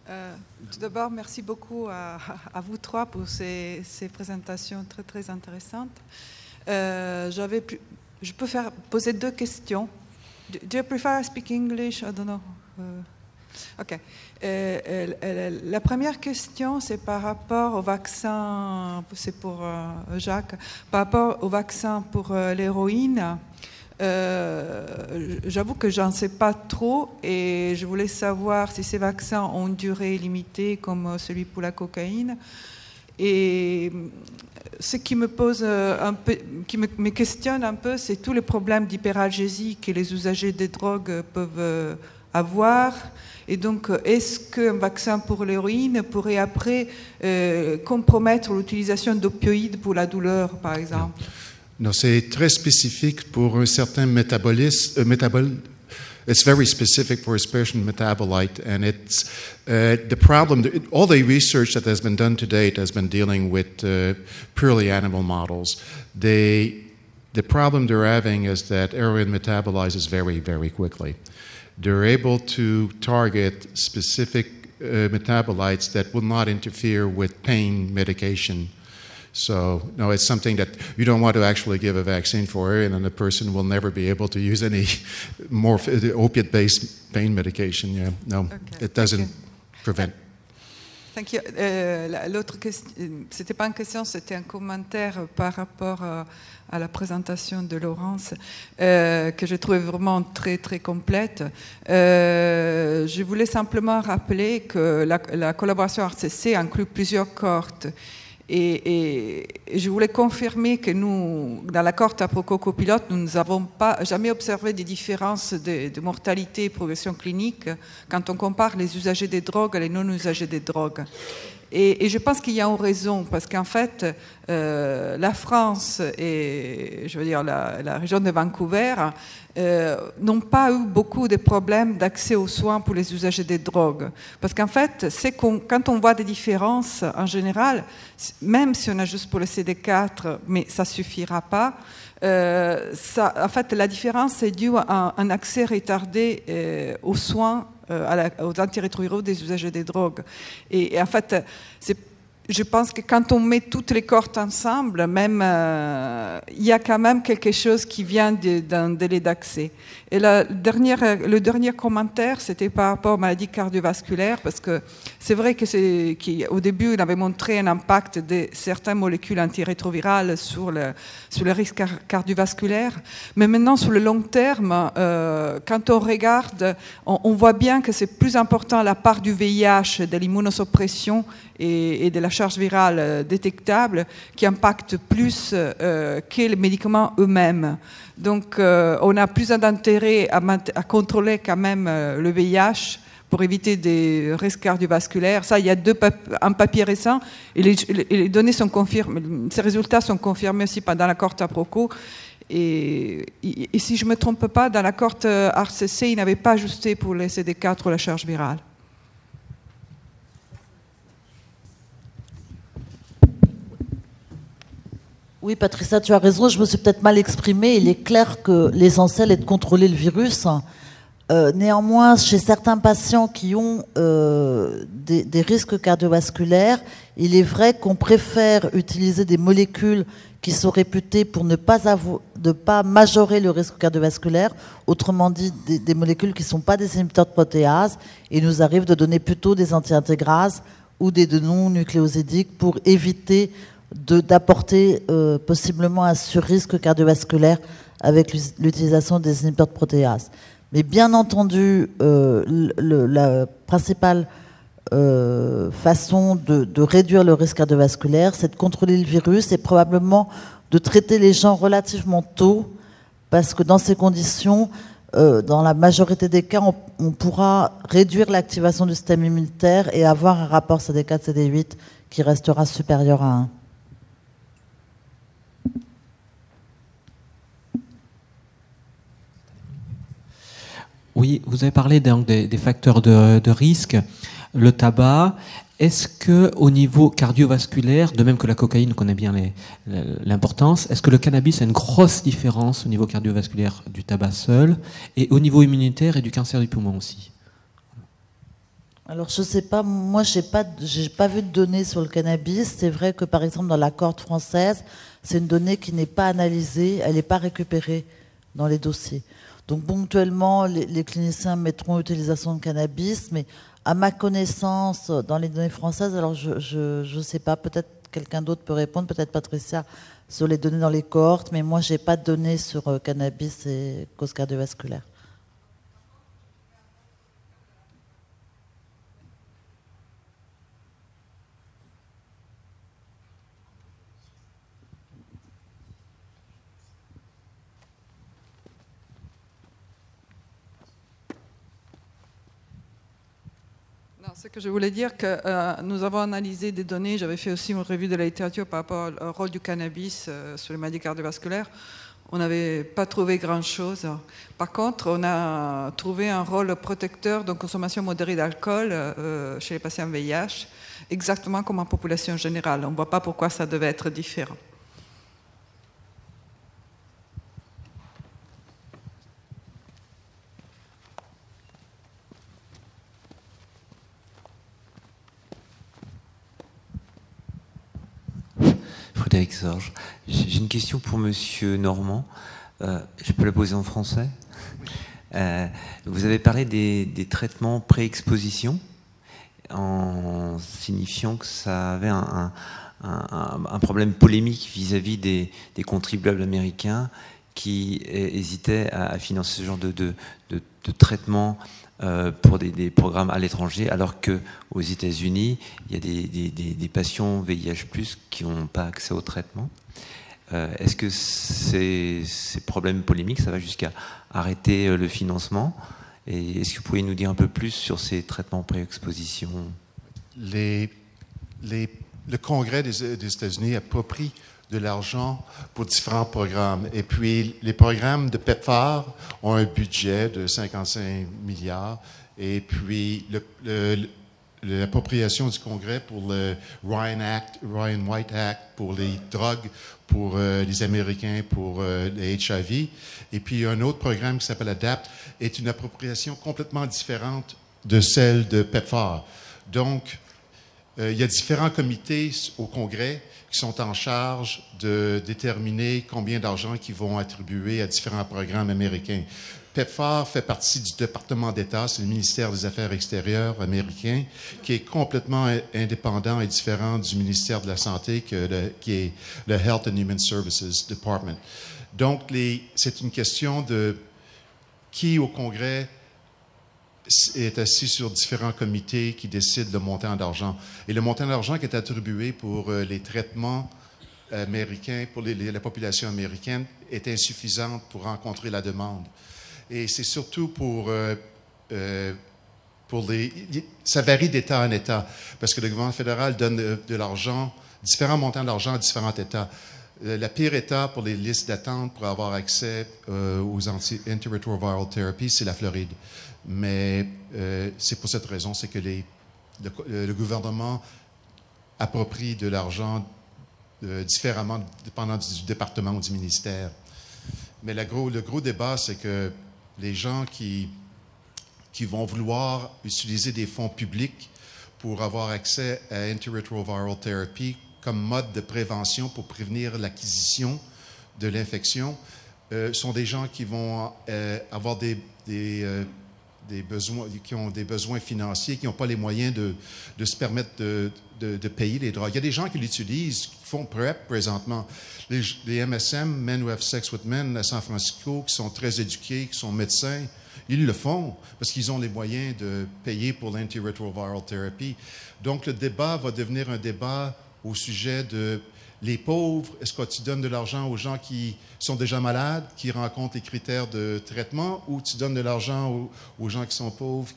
Tout d'abord, merci beaucoup à vous trois pour ces présentations très, très intéressantes. Je peux poser deux questions. Do you prefer I speak English? I don't know. OK. La première question, c'est par rapport au vaccin, c'est pour Jacques, par rapport au vaccin pour l'héroïne. J'avoue que j'en sais pas trop et je voulais savoir si ces vaccins ont une durée limitée comme celui pour la cocaïne. Et ce qui me pose un peu, qui me questionne un peu, c'est tous les problèmes d'hyperalgésie que les usagers des drogues peuvent avoir. Et donc, est-ce qu'un vaccin pour l'héroïne pourrait après compromettre l'utilisation d'opioïdes pour la douleur, par exemple? Non, c'est très spécifique pour un certain métabolisme. It's very specific for a certain metabolite, and it's the problem. All the research that has been done to date has been dealing with purely animal models. The problem they're having is that heroin metabolizes very, very quickly. They're able to target specific metabolites that will not interfere with pain medication. So, no, it's something that you don't want to actually give a vaccine for, and the person will never be able to use any more opiate-based pain medication. Yeah, no, okay. It doesn't prevent. Thank you. L'autre question, c'était pas une question, c'était un commentaire par rapport à la présentation de Laurence que je trouvais vraiment très très complète. Je voulais simplement rappeler que la collaboration RCC inclut plusieurs cohortes. Et je voulais confirmer que nous, dans la cohorte à copilote, nous n'avons pas jamais observé des différences de mortalité et progression clinique quand on compare les usagers des drogues et les non-usagers des drogues. Et je pense qu'il y a une raison, parce qu'en fait, la France et, je veux dire, la région de Vancouver n'ont pas eu beaucoup de problèmes d'accès aux soins pour les usagers des drogues. Parce qu'en fait, quand on voit des différences, en général, même si on a juste pour le CD4, mais ça ne suffira pas, en fait, la différence est due à un accès retardé aux soins aux antirétroviraux des usagers des drogues. Et en fait, je pense que quand on met toutes les cohortes ensemble, même il y a quand même quelque chose qui vient d'un délai d'accès. Et le dernier commentaire, c'était par rapport aux maladies cardiovasculaires, parce que c'est vrai qu'au début, il avait montré un impact de certaines molécules antirétrovirales sur le risque cardiovasculaire, mais maintenant, sur le long terme, quand on regarde, on voit bien que c'est plus important la part du VIH, de l'immunosuppression et de la charge virale détectable qui impacte plus que les médicaments eux-mêmes. Donc, on a plus d'intérêt à contrôler quand même le VIH pour éviter des risques cardiovasculaires. Ça, il y a un papier récent et les données sont confirmées. Ces résultats sont confirmés aussi dans la cohorte APROCO. Et si je ne me trompe pas, dans la cohorte RCC, ils n'avaient pas ajusté pour les CD4 ou la charge virale. Oui, Patricia, tu as raison, je me suis peut-être mal exprimée. Il est clair que l'essentiel est de contrôler le virus. Néanmoins, chez certains patients qui ont des risques cardiovasculaires, il est vrai qu'on préfère utiliser des molécules qui sont réputées pour ne pas majorer le risque cardiovasculaire, autrement dit des molécules qui ne sont pas des inhibiteurs de protéase, et il nous arrive de donner plutôt des anti-intégrases ou des non-nucléosidiques pour éviter d'apporter possiblement un surrisque cardiovasculaire avec l'utilisation des inhibiteurs de protéase. Mais bien entendu, la principale façon de réduire le risque cardiovasculaire, c'est de contrôler le virus et probablement de traiter les gens relativement tôt, parce que dans ces conditions, dans la majorité des cas, on pourra réduire l'activation du système immunitaire et avoir un rapport CD4-CD8 qui restera supérieur à 1. Oui, vous avez parlé donc des facteurs de risque, le tabac. Est-ce que au niveau cardiovasculaire, de même que la cocaïne, on connaît bien l'importance, est-ce que le cannabis a une grosse différence au niveau cardiovasculaire du tabac seul et au niveau immunitaire et du cancer du poumon aussi? Alors je sais pas, moi j'ai pas vu de données sur le cannabis. C'est vrai que par exemple dans la cohorte française, c'est une donnée qui n'est pas analysée, elle n'est pas récupérée dans les dossiers. Donc ponctuellement, les cliniciens mettront utilisation de cannabis, mais à ma connaissance, dans les données françaises, alors je sais pas, peut-être quelqu'un d'autre peut répondre, peut-être Patricia, sur les données dans les cohortes, mais moi j'ai pas de données sur cannabis et cause cardiovasculaire. Non, ce que je voulais dire, que nous avons analysé des données, j'avais fait aussi une revue de la littérature par rapport au rôle du cannabis sur les maladies cardiovasculaires. On n'avait pas trouvé grand-chose. Par contre, on a trouvé un rôle protecteur de consommation modérée d'alcool chez les patients VIH, exactement comme en population générale. On ne voit pas pourquoi ça devait être différent. Frédéric Sorge. J'ai une question pour Monsieur Normand. Je peux la poser en français? Vous avez parlé des traitements pré-exposition en signifiant que ça avait un problème polémique vis-à-vis des contribuables américains qui hésitaient à financer ce genre de traitement pour des programmes à l'étranger, alors qu'aux États-Unis, il y a des patients VIH+, qui n'ont pas accès au traitement. Est-ce que ces problèmes polémiques, ça va jusqu'à arrêter le financement? Et est-ce que vous pouvez nous dire un peu plus sur ces traitements pré-exposition? Le Congrès des États-Unis n'a pas pris de l'argent pour différents programmes. Et puis, les programmes de PEPFAR ont un budget de 55 milliards. Et puis, l'appropriation du Congrès pour le Ryan White Act, pour les drogues, pour les Américains, pour les HIV. Et puis, un autre programme qui s'appelle ADAPT est une appropriation complètement différente de celle de PEPFAR. Donc, il y a différents comités au Congrès qui sont en charge de déterminer combien d'argent qu'ils vont attribuer à différents programmes américains. PEPFAR fait partie du département d'État, c'est le ministère des Affaires extérieures américain, qui est complètement indépendant et différent du ministère de la Santé, qui est le Health and Human Services Department. Donc, c'est une question de qui au Congrès est assis sur différents comités qui décident le montant d'argent. Et le montant d'argent qui est attribué pour les traitements américains, pour la population américaine, est insuffisante pour rencontrer la demande. Et c'est surtout ça varie d'État en État, parce que le gouvernement fédéral donne de l'argent, différents montants d'argent à différents États. La pire État pour les listes d'attente pour avoir accès aux antiretroviral therapies, c'est la Floride. Mais c'est pour cette raison, c'est que le gouvernement approprie de l'argent différemment dépendant du département ou du ministère. Mais le gros débat, c'est que les gens qui vont vouloir utiliser des fonds publics pour avoir accès à antiretroviral therapy comme mode de prévention pour prévenir l'acquisition de l'infection sont des gens qui vont avoir des besoins, qui ont des besoins financiers, qui n'ont pas les moyens de se permettre de payer les drogues. Il y a des gens qui l'utilisent, qui font PrEP présentement. Les MSM, Men Who Have Sex with Men, à San Francisco, qui sont très éduqués, qui sont médecins, ils le font parce qu'ils ont les moyens de payer pour l'antiretroviral therapy. Donc, le débat va devenir un débat au sujet de les pauvres. Est-ce que tu donnes de l'argent aux gens qui sont déjà malades, qui rencontrent les critères de traitement, ou tu donnes de l'argent aux gens qui sont pauvres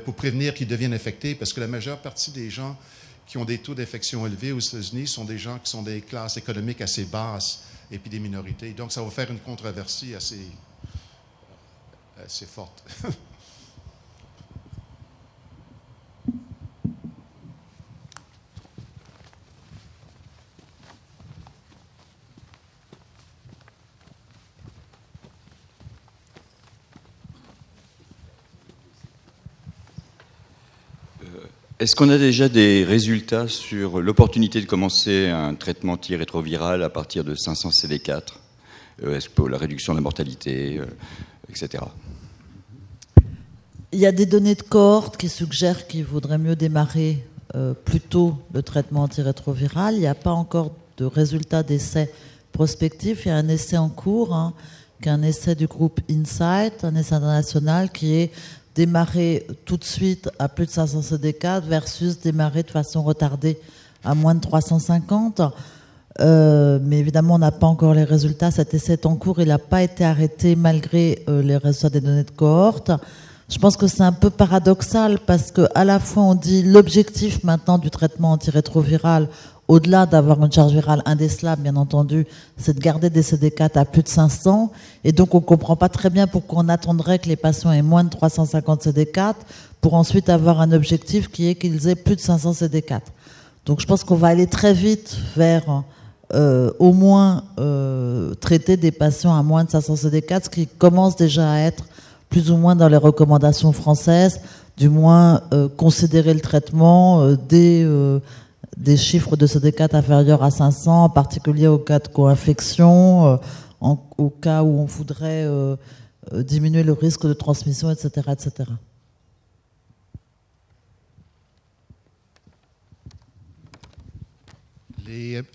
pour prévenir qu'ils deviennent infectés? Parce que la majeure partie des gens qui ont des taux d'infection élevés aux États-Unis sont des gens qui sont des classes économiques assez basses et puis des minorités. Donc, ça va faire une controversie assez forte. Est-ce qu'on a déjà des résultats sur l'opportunité de commencer un traitement antirétroviral à partir de 500 CD4 ? Est-ce que la réduction de la mortalité, etc. Il y a des données de cohorte qui suggèrent qu'il vaudrait mieux démarrer plus tôt le traitement antirétroviral. Il n'y a pas encore de résultats d'essais prospectifs. Il y a un essai en cours, qui est un essai du groupe Insight, un essai international qui est démarrer tout de suite à plus de 500 CD4 versus démarrer de façon retardée à moins de 350. Mais évidemment, on n'a pas encore les résultats. Cet essai est en cours. Il n'a pas été arrêté malgré les résultats des données de cohorte. Je pense que c'est un peu paradoxal parce qu'à la fois, on dit l'objectif maintenant du traitement antirétroviral, au-delà d'avoir une charge virale indécelable, bien entendu, c'est de garder des CD4 à plus de 500. Et donc, on ne comprend pas très bien pourquoi on attendrait que les patients aient moins de 350 CD4 pour ensuite avoir un objectif qui est qu'ils aient plus de 500 CD4. Donc, je pense qu'on va aller très vite vers au moins traiter des patients à moins de 500 CD4, ce qui commence déjà à être plus ou moins dans les recommandations françaises, du moins considérer le traitement des chiffres de CD4 inférieurs à 500, en particulier au cas de co-infection, au cas où on voudrait diminuer le risque de transmission, etc., etc.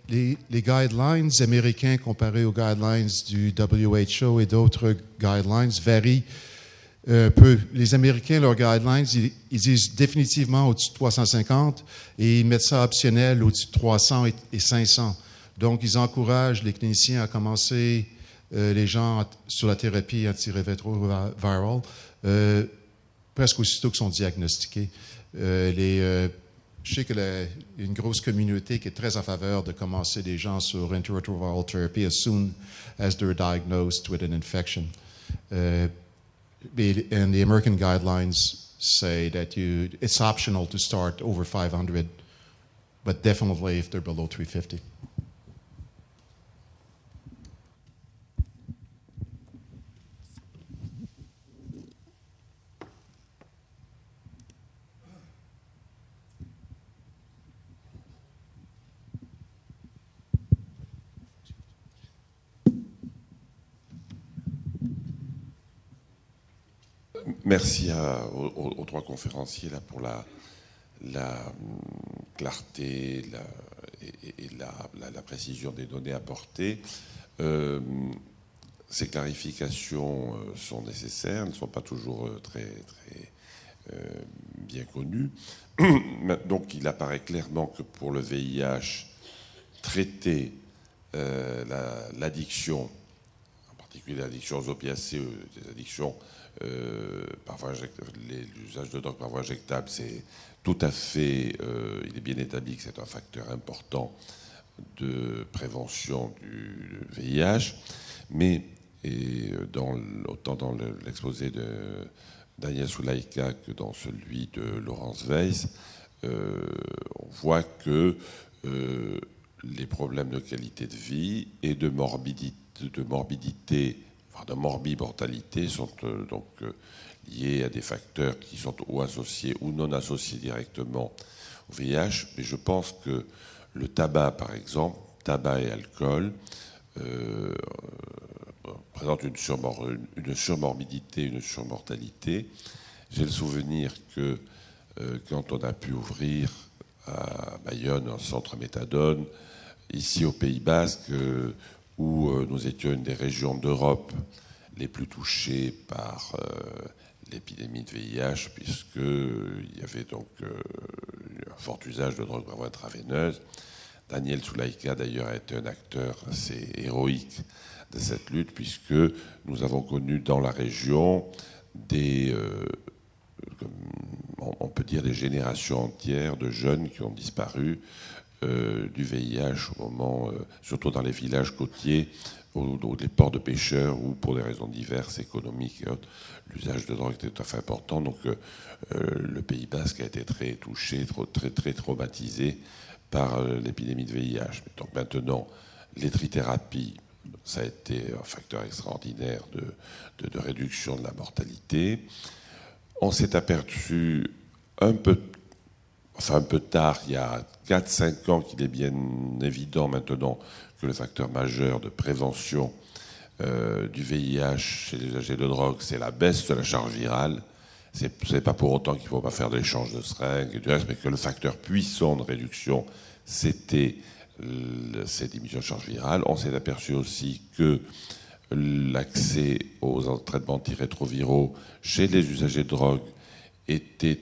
Les guidelines américains comparés aux guidelines du WHO et d'autres guidelines varient un peu. Les Américains, leurs guidelines, ils disent définitivement au-dessus de 350 et ils mettent ça optionnel au-dessus de 300 et 500. Donc, ils encouragent les cliniciens à commencer les gens sur la thérapie antirétrovirale presque aussitôt qu'ils sont diagnostiqués. Je sais qu'il y a une grosse communauté qui est très en faveur de commencer les gens sur antiretroviral therapy as soon as they're diagnosed with an infection. And the American guidelines say that it's optional to start over 500, but definitely if they're below 350. Merci aux trois conférenciers là, pour la clarté et la précision des données apportées. Ces clarifications sont nécessaires, elles ne sont pas toujours très bien connues. Donc il apparaît clairement que pour le VIH, traiter l'addiction, en particulier l'addiction aux opiacés, des addictions l'usage de drogue par voie injectable, c'est tout à fait, il est bien établi que c'est un facteur important de prévention du VIH, mais autant dans l'exposé de Daniel Soulaïka que dans celui de Laurence Weiss, on voit que les problèmes de qualité de vie et de morbidité, voire de morbimortalité sont donc liés à des facteurs qui sont ou associés ou non associés directement au VIH. Mais je pense que le tabac, par exemple, tabac et alcool, présente une surmorbidité, une surmortalité. J'ai le souvenir que quand on a pu ouvrir à Bayonne un centre méthadone, ici au Pays Basque, où nous étions une des régions d'Europe les plus touchées par l'épidémie de VIH, puisqu'il y avait donc un fort usage de drogue par voie intraveineuse. Daniel Soulaïka, d'ailleurs, a été un acteur assez héroïque de cette lutte, puisque nous avons connu dans la région on peut dire des générations entières de jeunes qui ont disparu du VIH au moment, surtout dans les villages côtiers, les ports de pêcheurs, où pour des raisons diverses, économiques et autres, l'usage de drogue était tout à fait important. Donc le Pays Basque a été très touché, très traumatisé par l'épidémie de VIH. Donc maintenant, les trithérapies, ça a été un facteur extraordinaire de réduction de la mortalité. On s'est aperçu un peu enfin un peu tard, il y a 4-5 ans, qu'il est bien évident maintenant que le facteur majeur de prévention du VIH chez les usagers de drogue, c'est la baisse de la charge virale. Ce n'est pas pour autant qu'il ne faut pas faire de l'échange de seringues et du reste, mais que le facteur puissant de réduction, c'était cette diminution de charge virale. On s'est aperçu aussi que l'accès aux traitements antirétroviraux chez les usagers de drogue était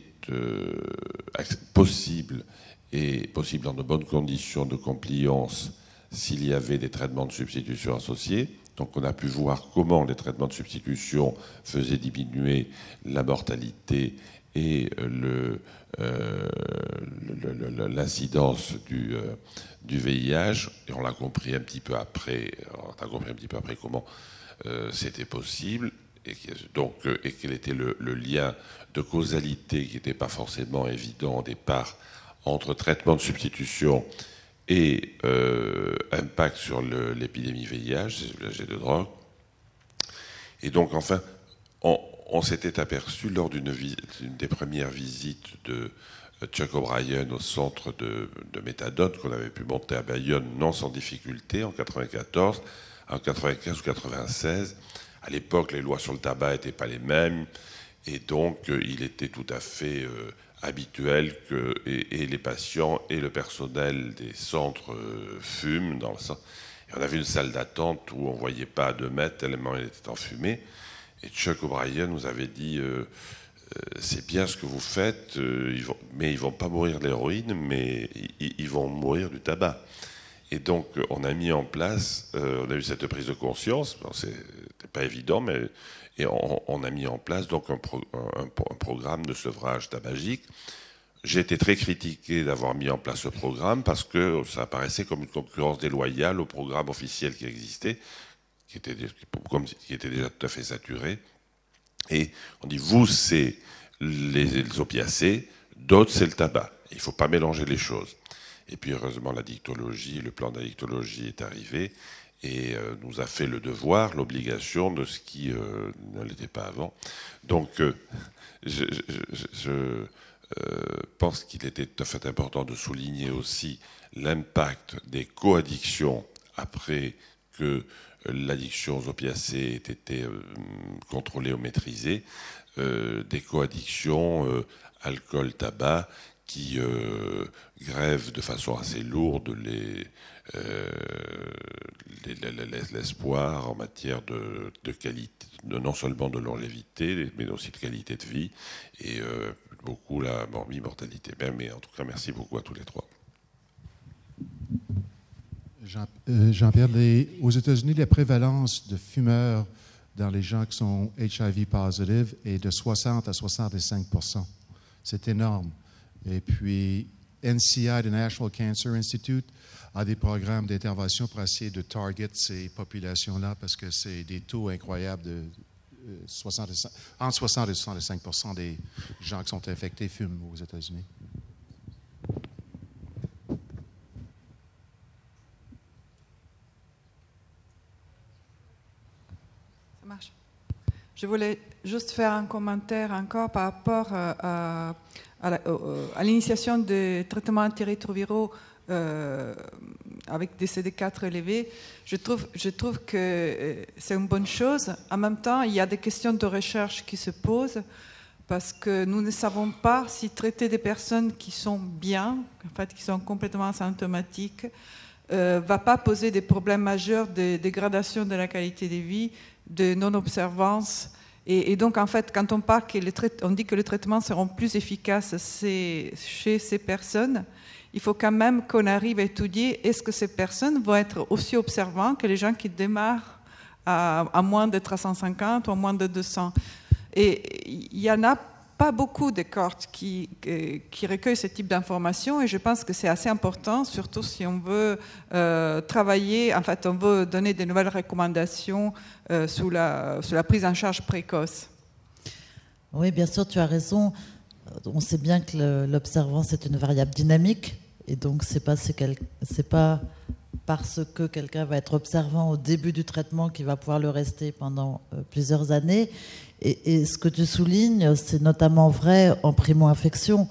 possible, et possible dans de bonnes conditions de compliance s'il y avait des traitements de substitution associés. Donc on a pu voir comment les traitements de substitution faisaient diminuer la mortalité et l'incidence du VIH. Et on l'a compris un petit peu après. Comment c'était possible et quel était le lien de causalité qui n'était pas forcément évident au départ entre traitement de substitution et impact sur l'épidémie VIH, les de drogue. Et donc, enfin, on s'était aperçu lors d'une des premières visites de Chuck O'Brien au centre de méthadone qu'on avait pu monter à Bayonne, non sans difficulté, en 94, en 95 ou 96. À l'époque, les lois sur le tabac n'étaient pas les mêmes, et donc il était tout à fait habituel que et les patients et le personnel des centres fument dans le centre. Et on avait une salle d'attente où on ne voyait pas à 2 mètres tellement elle était enfumée. Et Chuck O'Brien nous avait dit c'est bien ce que vous faites, mais ils vont pas mourir de l'héroïne, mais ils vont mourir du tabac. Et donc on a mis en place, on a eu cette prise de conscience. Bon, c'était pas évident, mais et on a mis en place donc un programme de sevrage tabagique. J'ai été très critiqué d'avoir mis en place ce programme parce que ça apparaissait comme une concurrence déloyale au programme officiel qui existait, qui était déjà tout à fait saturé. Et on dit, vous, c'est les opiacés, d'autres, c'est le tabac. Il ne faut pas mélanger les choses. Et puis, heureusement, le plan d'addictologie est arrivé et nous a fait le devoir, l'obligation de ce qui ne l'était pas avant. Donc, je pense qu'il était tout à fait important de souligner aussi l'impact des coaddictions après que l'addiction aux opiacés ait été contrôlée ou maîtrisée, des coaddictions alcool-tabac qui grèvent de façon assez lourde l'espoir en matière de qualité, non seulement de longévité, mais aussi de qualité de vie, et beaucoup la mortalité même. Mais en tout cas, merci beaucoup à tous les trois. Jean-Pierre, aux États-Unis, la prévalence de fumeurs dans les gens qui sont HIV positifs est de 60 à 65%. C'est énorme. Et puis, NCI, le National Cancer Institute, a des programmes d'intervention pour essayer de target ces populations-là parce que c'est des taux incroyables de entre 60 et 65% des gens qui sont infectés fument aux États-Unis. Ça marche. Je voulais juste faire un commentaire encore par rapport à l'initiation des traitements antirétroviraux avec des CD4 élevés. Je trouve que c'est une bonne chose. En même temps, il y a des questions de recherche qui se posent parce que nous ne savons pas si traiter des personnes qui sont bien, en fait, qui sont complètement asymptomatiques, va pas poser des problèmes majeurs de dégradation de la qualité de vie, de non-observance. Et donc, en fait, quand on parle on dit que les traitements seront plus efficaces chez ces personnes, il faut quand même qu'on arrive à étudier est-ce que ces personnes vont être aussi observantes que les gens qui démarrent à moins de 350 ou à moins de 200. Et il n'y en a pas beaucoup de cohortes qui recueillent ce type d'informations, et je pense que c'est assez important, surtout si on veut travailler, en fait, on veut donner de nouvelles recommandations sur la prise en charge précoce. Oui, bien sûr, tu as raison. On sait bien que l'observance est une variable dynamique, et donc c'est pas parce que quelqu'un va être observant au début du traitement qu'il va pouvoir le rester pendant plusieurs années. Et ce que tu soulignes, c'est notamment vrai en primo-infection.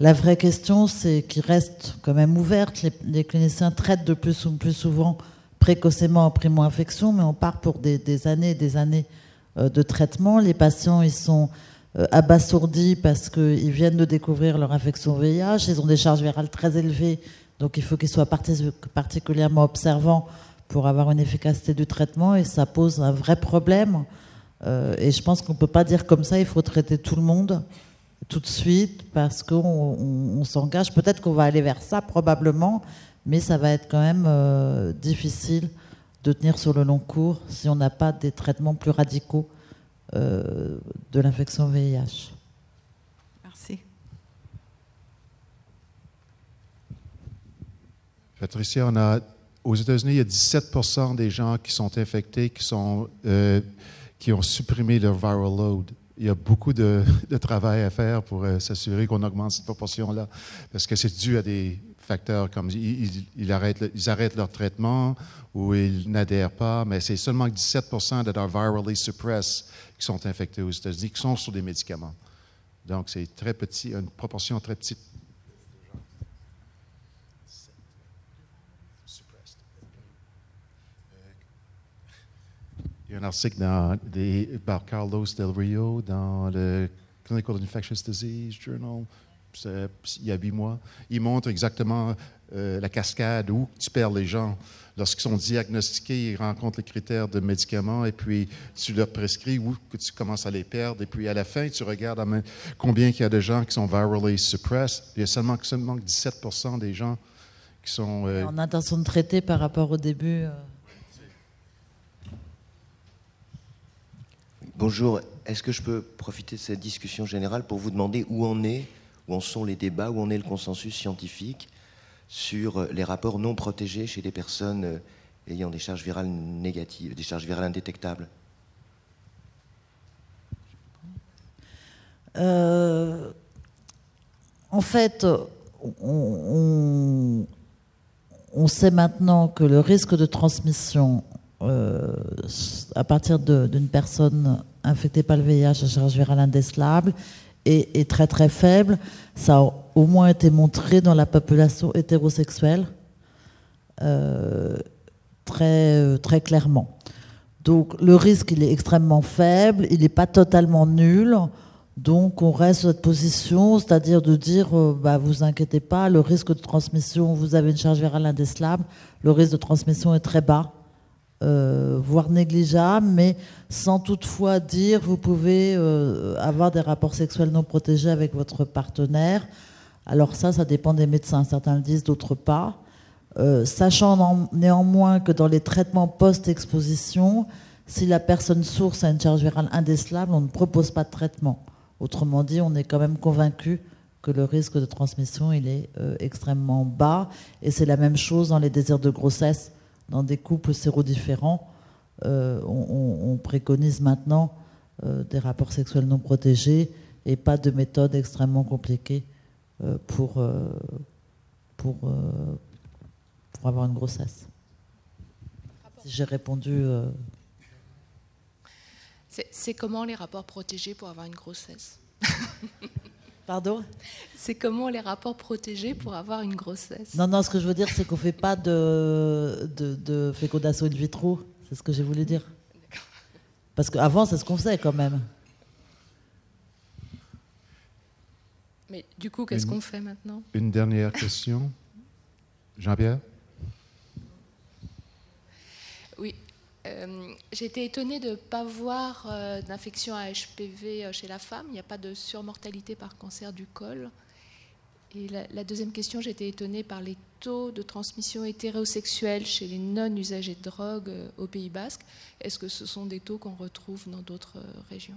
La vraie question, c'est qu'il reste quand même ouverte. Les cliniciens traitent de plus en plus souvent précocement en primo-infection, mais on part pour des années et des années de traitement. Les patients, ils sont abasourdis parce qu'ils viennent de découvrir leur infection VIH. Ils ont des charges virales très élevées, donc il faut qu'ils soient particulièrement observants pour avoir une efficacité du traitement, et ça pose un vrai problème. Et je pense qu'on ne peut pas dire comme ça, il faut traiter tout le monde tout de suite, parce qu'on s'engage. Peut-être qu'on va aller vers ça, probablement, mais ça va être quand même difficile de tenir sur le long cours si on n'a pas des traitements plus radicaux de l'infection VIH. Merci. Patricia, aux États-Unis, il y a 17% des gens qui sont infectés qui ont supprimé leur viral load. Il y a beaucoup de travail à faire pour s'assurer qu'on augmente cette proportion-là, parce que c'est dû à des facteurs comme ils arrêtent leur traitement ou ils n'adhèrent pas, mais c'est seulement 17% de leurs virally suppressed qui sont infectés aux États-Unis, qui sont sur des médicaments. Donc, c'est très petit, une proportion très petite. Il y a un article par Carlos Del Rio dans le Clinical Infectious Disease Journal, il y a 8 mois. Il montre exactement la cascade où tu perds les gens. Lorsqu'ils sont diagnostiqués, ils rencontrent les critères de médicaments et puis tu leur prescris où que tu commences à les perdre. Et puis à la fin, tu regardes combien il y a de gens qui sont virally suppressed. Il y a seulement 17% des gens qui sont... En intention de traiter par rapport au début... Bonjour, est-ce que je peux profiter de cette discussion générale pour vous demander où en sont les débats, où en est le consensus scientifique sur les rapports non protégés chez les personnes ayant des charges virales négatives, des charges virales indétectables? En fait, on sait maintenant que le risque de transmission à partir d'une personne infectée par le VIH à charge virale indécelable est très très faible. Ça a au moins été montré dans la population hétérosexuelle très, très clairement. Donc le risque, il est extrêmement faible, il n'est pas totalement nul. Donc on reste sur cette position, c'est-à-dire de dire, vous inquiétez pas, le risque de transmission, vous avez une charge virale indécelable, le risque de transmission est très bas. Voire négligeable, mais sans toutefois dire vous pouvez avoir des rapports sexuels non protégés avec votre partenaire. Alors ça dépend des médecins. Certains le disent, d'autres pas. Sachant néanmoins que dans les traitements post-exposition, si la personne source a une charge virale indécelable, on ne propose pas de traitement. Autrement dit, on est quand même convaincu que le risque de transmission il est extrêmement bas. Et c'est la même chose dans les désirs de grossesse. Dans des couples sérodifférents, on préconise maintenant des rapports sexuels non protégés et pas de méthode extrêmement compliquée pour avoir une grossesse. Si j'ai répondu... C'est comment les rapports protégés pour avoir une grossesse? Pardon? C'est comment les rapports protégés pour avoir une grossesse? Non, ce que je veux dire, c'est qu'on ne fait pas de fécondation in vitro. C'est ce que j'ai voulu dire. Parce qu'avant, c'est ce qu'on faisait quand même. Mais du coup, qu'est-ce qu'on fait maintenant? Une dernière question. Jean-Pierre? Oui. J'ai été étonnée de ne pas voir d'infection à HPV chez la femme. Il n'y a pas de surmortalité par cancer du col. Et la deuxième question, j'ai été étonnée par les taux de transmission hétérosexuelle chez les non-usagers de drogue au Pays Basque. Est-ce que ce sont des taux qu'on retrouve dans d'autres régions?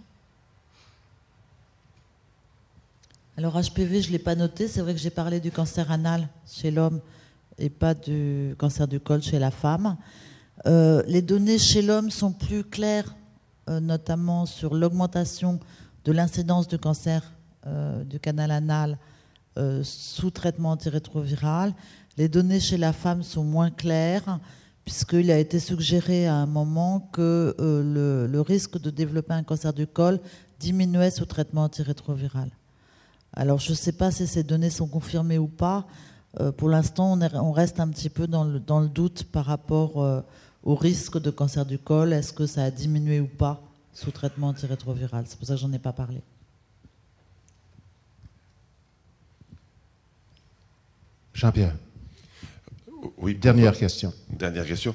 Alors HPV, je ne l'ai pas noté. C'est vrai que j'ai parlé du cancer anal chez l'homme et pas du cancer du col chez la femme. Les données chez l'homme sont plus claires, notamment sur l'augmentation de l'incidence du cancer du canal anal sous traitement antirétroviral. Les données chez la femme sont moins claires, puisqu'il a été suggéré à un moment que le risque de développer un cancer du col diminuait sous traitement antirétroviral. Alors je ne sais pas si ces données sont confirmées ou pas. Pour l'instant, on reste un petit peu dans le doute par rapport au risque de cancer du col. Est-ce que ça a diminué ou pas sous traitement antirétroviral? C'est pour ça que j'en ai pas parlé. Jean-Pierre. Oui, Dernière question. Dernière question.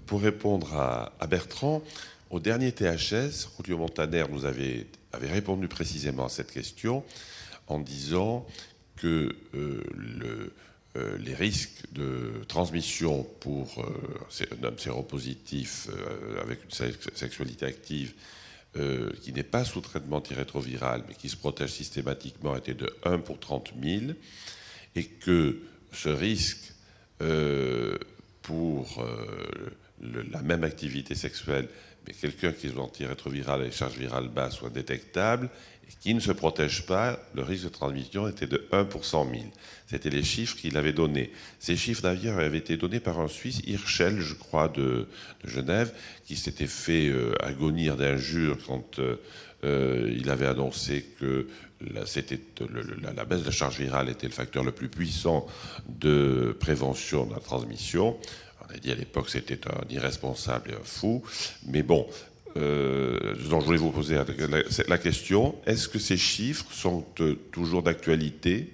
Pour répondre à Bertrand, au dernier THS, Julio Montaner nous avait répondu précisément à cette question en disant que les risques de transmission pour un homme séropositif avec une sexualité active qui n'est pas sous traitement antirétroviral mais qui se protège systématiquement était de 1 pour 30 000 et que ce risque pour la même activité sexuelle mais quelqu'un qui est antirétroviral et charge virale basse soit détectable et qui ne se protège pas, le risque de transmission était de 1 pour 100 000. C'était les chiffres qu'il avait donnés. Ces chiffres d'ailleurs avaient été donnés par un Suisse, Hirschel, je crois, de Genève, qui s'était fait agonir d'injures quand il avait annoncé que la baisse de la charge virale était le facteur le plus puissant de prévention de la transmission. On a dit à l'époque que c'était un irresponsable et un fou. Mais bon, donc je voulais vous poser la question, est-ce que ces chiffres sont toujours d'actualité ?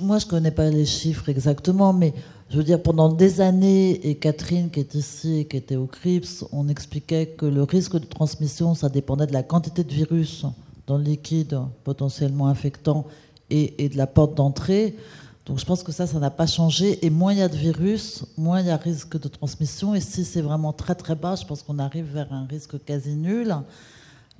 Moi, je ne connais pas les chiffres exactement, mais je veux dire, pendant des années, et Catherine qui est ici et qui était au CRIPS, on expliquait que le risque de transmission, ça dépendait de la quantité de virus dans le liquide potentiellement infectant et de la porte d'entrée. Donc je pense que ça n'a pas changé. Et moins il y a de virus, moins il y a risque de transmission. Et si c'est vraiment très très bas, je pense qu'on arrive vers un risque quasi nul.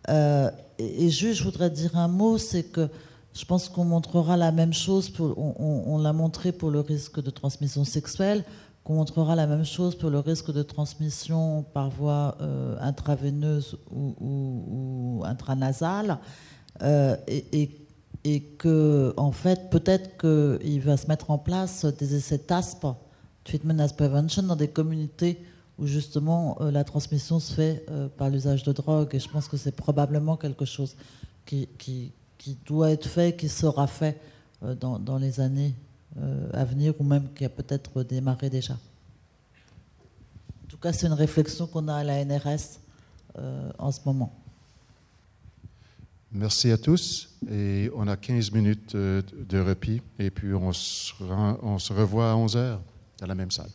Et juste, je voudrais dire un mot, c'est que je pense qu'on montrera la même chose, on l'a montré pour le risque de transmission sexuelle, qu'on montrera la même chose pour le risque de transmission par voie intraveineuse ou intranasale. Et que, en fait, peut-être qu'il va se mettre en place des essais TASP, Treatment as Prevention, dans des communautés où justement la transmission se fait par l'usage de drogue. Et je pense que c'est probablement quelque chose qui doit être fait, qui sera fait dans les années à venir, ou même qui a peut-être démarré déjà. En tout cas, c'est une réflexion qu'on a à la NRS en ce moment. Merci à tous. Et on a 15 minutes de répit. Et puis on se revoit à 11h dans la même salle.